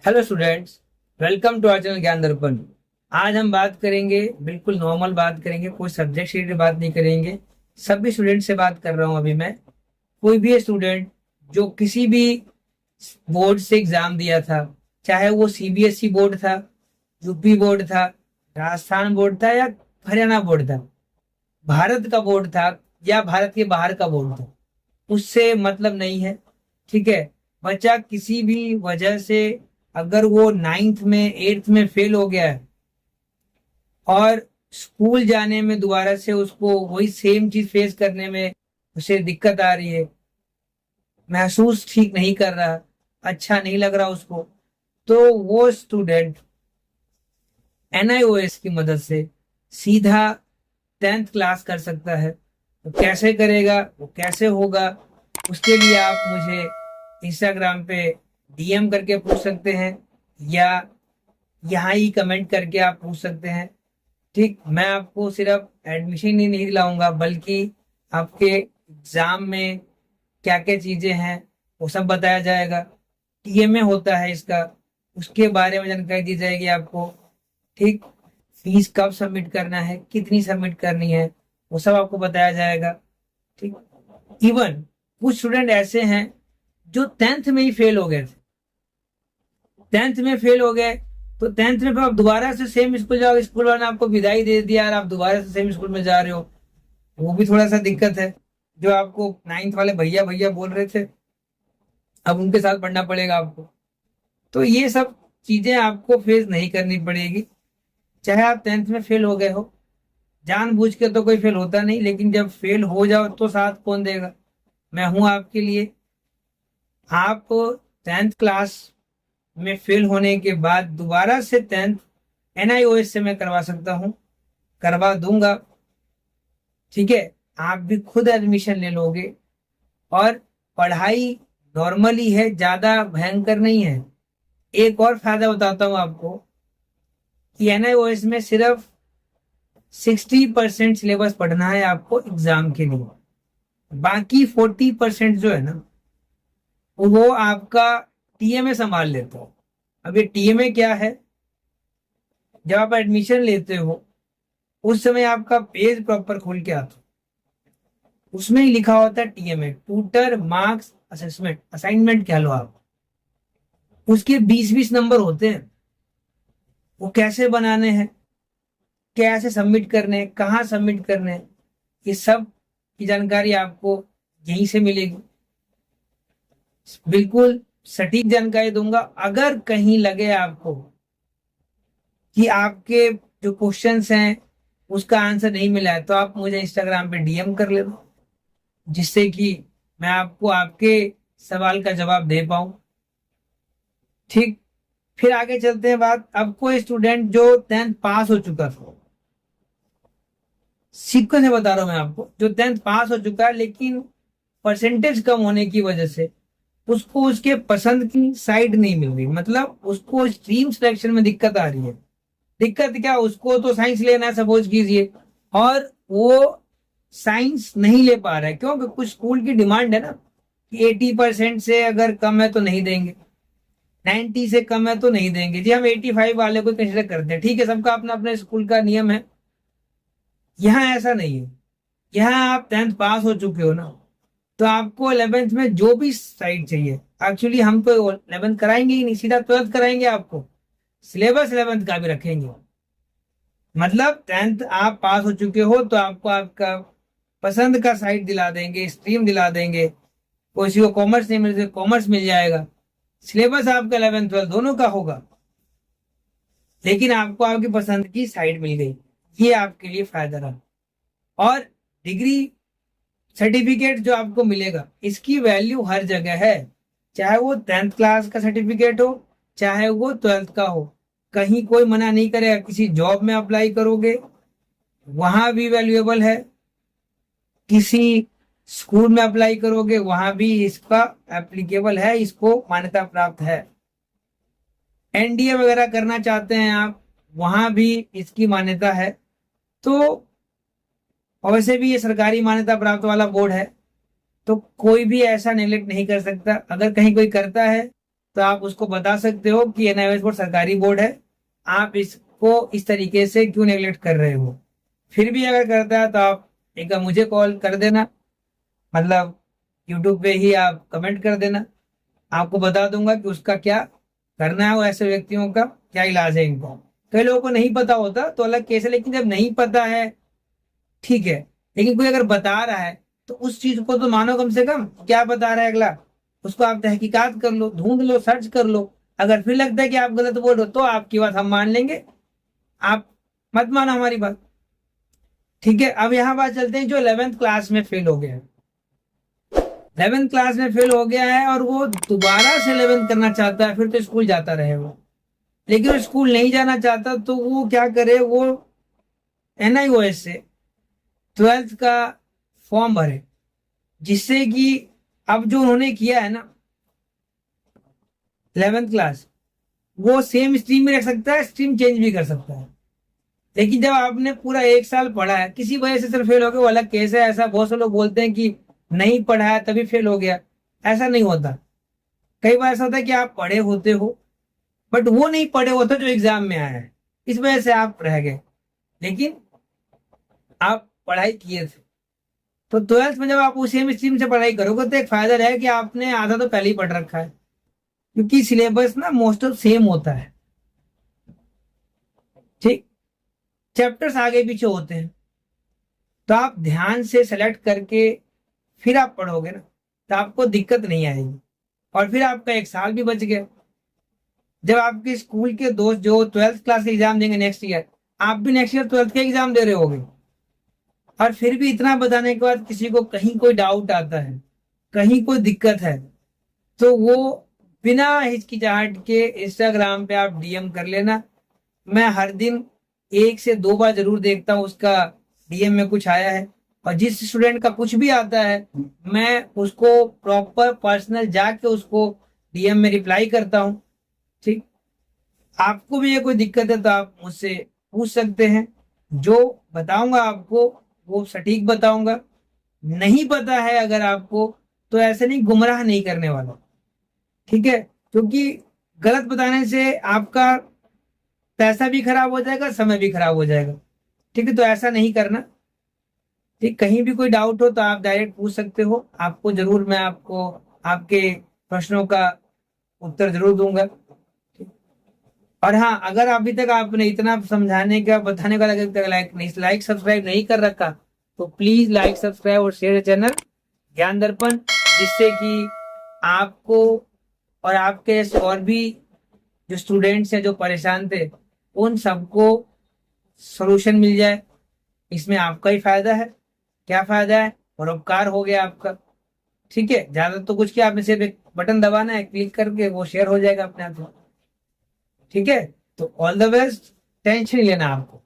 Hello students, welcome to our channel Gyan Darpan. आज हम बात करेंगे, बिल्कुल नॉर्मल बात करेंगे, कोई सब्जेक्ट से रिलेटेड बात नहीं करेंगे। सभी स्टूडेंट से बात कर रहा हूं अभी मैं। कोई भी स्टूडेंट जो किसी भी बोर्ड से एग्जाम दिया था, चाहे वो सीबीएसई बोर्ड था, यूपी बोर्ड था, राजस्थान बोर्ड था या हरियाणा बोर्ड था, भारत का बोर्ड था या भारत के बाहर का बोर्ड था, उससे मतलब नहीं है। ठीक है। बच्चा किसी भी वजह से अगर वो नाइन्थ में एट्थ में फेल हो गया है और स्कूल जाने में दोबारा से उसको वही सेम चीज फेस करने में उसे दिक्कत आ रही है, महसूस ठीक नहीं कर रहा, अच्छा नहीं लग रहा उसको, तो वो स्टूडेंट एनआईओएस की मदद से सीधा 10th क्लास कर सकता है। तो कैसे करेगा, वो कैसे होगा, उसके लिए आप मुझे इंस्टाग्राम पे डीएम करके पूछ सकते हैं या यहाँ ही कमेंट करके आप पूछ सकते हैं। ठीक, मैं आपको सिर्फ एडमिशन ही नहीं दिलाऊंगा बल्कि आपके एग्जाम में क्या क्या चीजें हैं वो सब बताया जाएगा। टीएमए होता है इसका, उसके बारे में जानकारी दी जाएगी आपको। ठीक, फीस कब सबमिट करना है, कितनी सबमिट करनी है, वो सब आपको बताया जाएगा। ठीक, इवन कुछ स्टूडेंट ऐसे हैं जो 10th में ही फेल हो गए थे। 10th में फेल हो गए तो 10th में फिर आप दोबारा से सेम स्कूल जाओ, स्कूल वाले ने आपको विदाई दे दिया और आप दोबारा से सेम स्कूल में जा रहे हो, वो भी थोड़ा सा दिक्कत है। जो आपको 9th वाले भैया भैया बोल रहे थे, अब उनके साथ पढ़ना पड़ेगा आपको। तो ये सब चीजें आपको फेस नहीं करनी पड़ेगी, चाहे आप 10th में फेल हो गए हो। जानबूझ के तो कोई फेल होता नहीं, लेकिन जब फेल हो जाओ तो साथ कौन देगा? मैं हूं आपके लिए। आप 10th क्लास में फेल होने के बाद दोबारा से 10th एनआईओएस से मैं करवा सकता हूं, करवा दूंगा। ठीक है, आप भी खुद एडमिशन ले लोगे और पढ़ाई नॉर्मली है, ज्यादा भयंकर नहीं है। एक और फायदा बताता हूं आपको कि एनआईओएस में सिर्फ 60% सिलेबस पढ़ना है आपको एग्जाम के लिए, बाकी 40% जो है ना वो आपका टीएमए संभाल लेता है। अब ये टीएमए क्या है? जब आप एडमिशन लेते हो उस समय आपका पेज प्रॉपर खोल के आता है, उसमें ही लिखा होता है TMA, tutor marks assessment assignment कह लो आप। उसके 20-20 नंबर होते हैं, वो कैसे बनाने हैं, कैसे सबमिट करने हैं, कहाँ सबमिट करने हैं, ये सब की जानकारी आपको यहीं से मिलेगी। बिल्कुल सटीक जानकारी दूंगा। अगर कहीं लगे आपको कि आपके जो क्वेश्चंस हैं उसका आंसर नहीं मिला है तो आप मुझे इंस्टाग्राम पे डीएम कर लेना, जिससे कि मैं आपको आपके सवाल का जवाब दे पाऊं। ठीक, फिर आगे चलते हैं बात। अब कोई स्टूडेंट जो 10th पास हो चुका था, सीक्वेंस से बता रहा हूं मैं आपको, जो 10th पास हो चुका है लेकिन परसेंटेज कम होने की वजह से उसको उसके पसंद की साइड नहीं मिल रही, मतलब उसको स्ट्रीम सिलेक्शन में दिक्कत आ रही है। दिक्कत क्या, उसको तो साइंस लेना है सपोज कीजिए, और वो साइंस नहीं ले पा रहा है क्योंकि कुछ स्कूल की डिमांड है ना कि 80% से अगर कम है तो नहीं देंगे, 90 से कम है तो नहीं देंगे जी, हम 85 वाले को कंसिडर करते हैं। ठीक है, सबका अपना अपने स्कूल का नियम है। यहाँ ऐसा नहीं है। यहाँ आप 10th पास हो चुके हो ना, तो आपको 11th में जो भी साइड चाहिए, एक्चुअली हम तो 11th कराएंगे ही नहीं, सीधा 12th कराएंगे आपको, सिलेबस 11th का भी रखेंगे। मतलब 10th आप पास हो चुके हो तो आपको आपका पसंद का साइट दिला देंगे, स्ट्रीम दिला देंगे। किसी को कॉमर्स नहीं मिल, कॉमर्स मिल जाएगा। सिलेबस आपका 11th 12th दोनों का होगा, लेकिन आपको आपकी पसंद की साइट मिल गई, ये आपके लिए फायदा रहा। और डिग्री सर्टिफिकेट जो आपको मिलेगा इसकी वैल्यू हर जगह है, चाहे वो 10th क्लास का सर्टिफिकेट हो, चाहे वो 12th का हो। कहीं कोई मना नहीं करेगा, किसी जॉब में अप्लाई करोगे वहां भी वैल्यूएबल है, किसी स्कूल में अप्लाई करोगे वहां भी इसका एप्लीकेबल है, इसको मान्यता प्राप्त है। एनडीए वगैरह करना चाहते हैं आप, वहां भी इसकी मान्यता है। तो और वैसे भी ये सरकारी मान्यता प्राप्त वाला बोर्ड है, तो कोई भी ऐसा नेग्लेक्ट नहीं कर सकता। अगर कहीं कोई करता है तो आप उसको बता सकते हो कि एनआईओएस बोर्ड सरकारी बोर्ड है, आप इसको इस तरीके से क्यों नेग्लेक्ट कर रहे हो। फिर भी अगर करता है तो आप एक बार मुझे कॉल कर देना, मतलब यूट्यूब पे ही आप कमेंट कर देना, आपको बता दूंगा कि उसका क्या करना है, वो ऐसे व्यक्तियों का क्या इलाज है इनको। कई लोगों को नहीं पता होता तो अलग केस है, लेकिन जब नहीं पता है ठीक है, लेकिन कोई अगर बता रहा है तो उस चीज को तो मानो कम से कम, क्या बता रहा है अगला, उसको आप तहकीकात कर लो, ढूंढ लो, सर्च कर लो। अगर फिर लगता है कि आप गलत बोल रहे हो तो आपकी बात हम मान लेंगे, आप मत मानो हमारी बात। ठीक है, अब यहाँ बात चलते हैं जो 11th क्लास में फेल हो गया है। 11th क्लास में फेल हो गया है और वो दोबारा से 11th करना चाहता है, फिर तो स्कूल जाता रहे वो, लेकिन वो स्कूल नहीं जाना चाहता तो वो क्या करे, वो एनआईओएस से 12th का फॉर्म भरे, जिससे कि अब जो उन्होंने किया है ना 11th क्लास, वो सेम स्ट्रीम में रख सकता है, स्ट्रीम चेंज भी कर सकता है। लेकिन जब आपने पूरा 1 साल पढ़ा है, किसी वजह से सिर्फ फेल हो गया, वो अलग केस है। ऐसा बहुत से लोग बोलते हैं कि नहीं पढ़ा है तभी फेल हो गया, ऐसा नहीं होता। कई बार ऐसा होता है कि आप पढ़े होते हो बट वो नहीं पढ़े होते जो एग्जाम में आया है, इस वजह से आप रह गए, लेकिन आप पढ़ाई किए थे। तो 12th में जब आप उसी सेम स्ट्रीम से पढ़ाई करोगे तो एक फायदा रहेगा कि आपने आधा तो पहले ही पढ़ रखा है, क्योंकि सिलेबस ना मोस्ट ऑफ सेम होता है। ठीक, चैप्टर्स आगे पीछे होते हैं, तो आप ध्यान से सेलेक्ट करके फिर आप पढ़ोगे ना तो आपको दिक्कत नहीं आएगी, और फिर आपका 1 साल भी बच गया। जब आपके स्कूल के दोस्त जो 12th क्लास के एग्जाम देंगे नेक्स्ट ईयर, आप भी नेक्स्ट ईयर 12th के एग्जाम दे रहे होगे, और फिर भी इतना बताने के बाद किसी को कहीं कोई डाउट आता है, कहीं कोई दिक्कत है, तो वो बिना हिचकिचाहट के इंस्टाग्राम पे आप डीएम कर लेना। मैं हर दिन 1 से 2 बार जरूर देखता हूँ उसका डीएम में कुछ आया है, और जिस स्टूडेंट का कुछ भी आता है मैं उसको प्रॉपर पर्सनल जाके उसको डीएम में रिप्लाई करता हूँ। ठीक, आपको भी ये कोई दिक्कत है तो आप मुझसे पूछ सकते हैं, जो बताऊंगा आपको वो सटीक बताऊंगा। नहीं पता है अगर आपको तो ऐसे नहीं, गुमराह नहीं करने वाला, ठीक है, क्योंकि गलत बताने से आपका पैसा भी खराब हो जाएगा, समय भी खराब हो जाएगा। ठीक है, तो ऐसा नहीं करना। ठीक, कहीं भी कोई डाउट हो तो आप डायरेक्ट पूछ सकते हो, आपको जरूर मैं आपको आपके प्रश्नों का उत्तर जरूर दूंगा। और हाँ, अगर अभी तक आपने इतना समझाने का बताने का लाइक सब्सक्राइब नहीं कर रखा तो प्लीज लाइक सब्सक्राइब और शेयर चैनल ज्ञान दर्पण, जिससे कि आपको और आपके जैसे और भी जो स्टूडेंट्स हैं जो परेशान थे उन सबको सॉल्यूशन मिल जाए। इसमें आपका ही फायदा है। क्या फायदा है, परोपकार हो गया आपका। ठीक है, ज्यादा तो कुछ क्या, आपने सिर्फ एक बटन दबाना है, क्लिक करके वो शेयर हो जाएगा अपने आप। ठीक है, तो ऑल द बेस्ट, टेंशन नहीं लेना आपको।